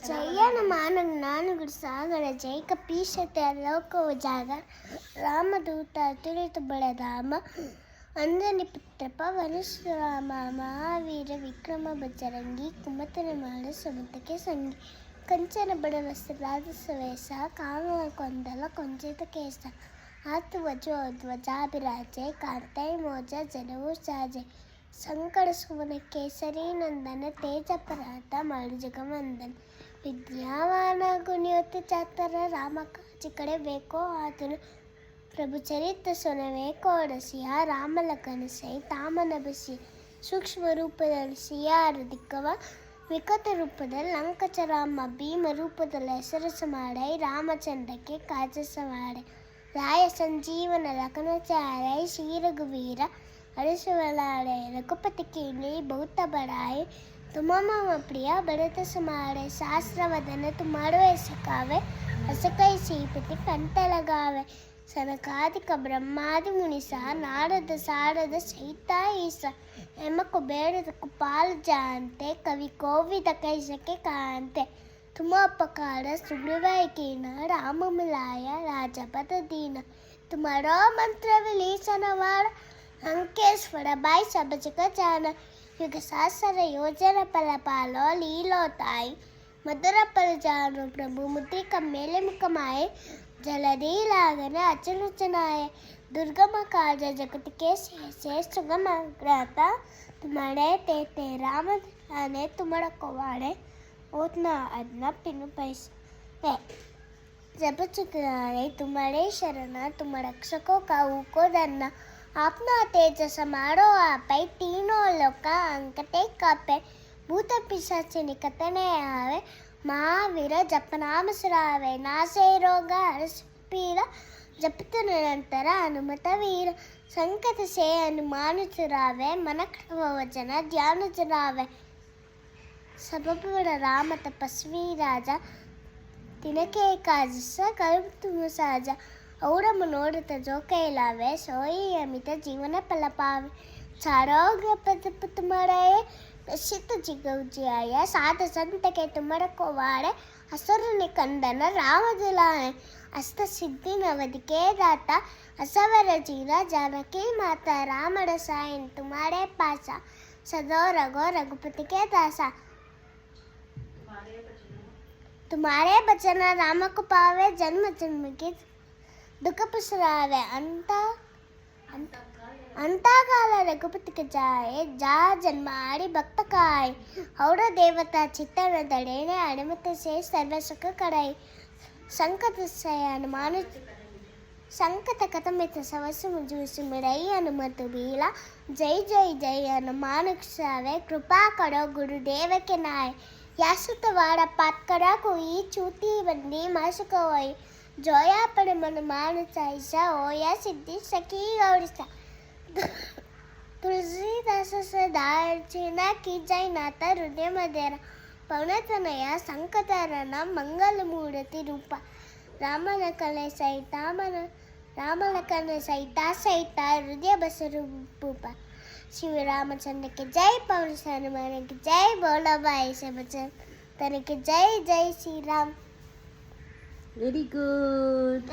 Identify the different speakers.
Speaker 1: జయన మానవ నానుగుడు సాగర జై కపీశత లోక జాగ రామదూత అతులిత బడ రామ అంజని పుత్ర పవనశ్రామ మహావీర విక్రమ బజరంగి కుమతన మాల సుమతకే సంగి కంచన బడ వస్త్రాజవేశ కామ కొండల కొంచెత కేశ ఆత్వజో ధ్వజాభిరాజే కాంతై మోజ జనవు సాజే ಸಂಕಟ ಸುವನ ಕೇಸರಿ ನಂದನ ತೇಜ ಪರಾತ ಮಾಡು ಜಗವಂದನ ವಿದ್ಯಾವಾನ ಗುಣಿಯೊತ್ತು ಚಾತರ ರಾಮ ಕಾಜಿ ಕಡೆ ಬೇಕೋ ಆತನು ಪ್ರಭು ಚರಿತ್ರ ಸೊನವೇ ಕೋಡಸಿಯ ರಾಮಲ ಕನಸೈ ತಾಮನ ಬಸಿ ಸೂಕ್ಷ್ಮ ರೂಪದಲ್ಲಿ ಸಿಯಾರ ದಿಕ್ಕವ ವಿಕಟ ರೂಪದಲ್ಲಿ ಲಂಕಚರಾಮ ಭೀಮ ರೂಪದಲ್ಲಿ ಹೆಸರಸ ಮಾಡೈ ರಾಮಚಂದ್ರಕ್ಕೆ ಕಾಜಸ ಮಾಡೆ ರಾಯ ಸಂಜೀವನ ಲಖನಚಾರೈ ಶ್ರೀರಘುವೀರ अरसवलाड़े रघुपति कीनी बहुत बड़ाए तुम मम प्रिय बड़त समाड़े शास्त्रवदन तुम्हारो ऐसा कावे असकई सीपति कंठ लगावे सनकादिक ब्रह्मादि मुनिसा नारद सारद सहिता ईसा एम कुबेर कुपाल जानते कवि कोविद कह सके कांते तुम अपकार सुग्रीवाय कीना राम मिलाया राजा पद दीना तुम्हारो मंत्र विलीसन वाड़ अंकेश्वर बाई सब जगह जाना युग शास्त्र योजना पल पालो लीलो ताई मधुर पल जानो प्रभु मुद्रिक मेले मुकमाए जलदी लागने अचलुचनाए दुर्गम काज जगत के से सुगम ग्रहता तुम्हारे ते राम आने तुम्हारा कोवाड़े ओतना अदना पिनु पैसे जब चुनारे तुम्हारे शरण तुम रक्षकों का ऊको धरना अपना तेजस मारो आपै तीनों लोक अंकटे कापे भूत पिशाच निकटने आवे महावीर जपनाम सुरावे नासे रोग हर्ष पीड़ जपत निरंतर हनुमत वीर संकट से हनुमान चुरावे मन वचन ध्यान चुरावे सबबड़ राम तपस्वी राजा तिनके काज स कल्प तुम साजा ಔರಮ್ಮ ನೋಡುತ್ತ ಜೋಕೈಲಾವೆ ಸೋಯಿ ಅಮಿತ ಜೀವನ ಫಲಪಾವೆ ಸಾರೋಗ್ಯ ಪದ ತುಮರಾಯೆ ನಶಿತ ಜಿಗೌಜಿಯಾಯ ಸಾಧ ಸಂತಕ್ಕೆ ತುಮರ ಕೋವಾಡೆ ಹಸುರನೆ ಕಂದನ ರಾಮ ಜಲಾಯ ಅಸ್ತ ಸಿದ್ಧಿ ನವದಿಕೆ ದಾತ असवर जीरा जानकी माता रामड़ सायन तुम्हारे पासा सदो रघो रघुपति के दासा तुम्हारे बचन राम को पावे जन्म जन्म की दुख पुसरावे अंतकाल रघुपति के जाए जा जन्माड़ी भक्त काय और देवता चित्तन दड़ेने अनुमति से सर्व सुख कराई संकट से हनुमान संकट कथमित सवसु मुझुसु मिड़ई हनुमत बीला जय जय जय हनुमान सावे कृपा करो गुरुदेव के नाय यासुत वाड़ा पात करा कोई चूती बंदी मासुक होई जोया पर मन मान चाइसा ओया सिद्धि सखी गौरिसा तुलसीदास से दार्चिना की जय नाता हृदय मदेरा पवनतनया संकटहरण मंगल मूर्ति रूप रामलखन सहिता हृदय बसरु भूप श्री रामचंद्र के जय पवन हनुमान की जय बोलो भाई से बचन तन के जय जय श्री राम. Very good.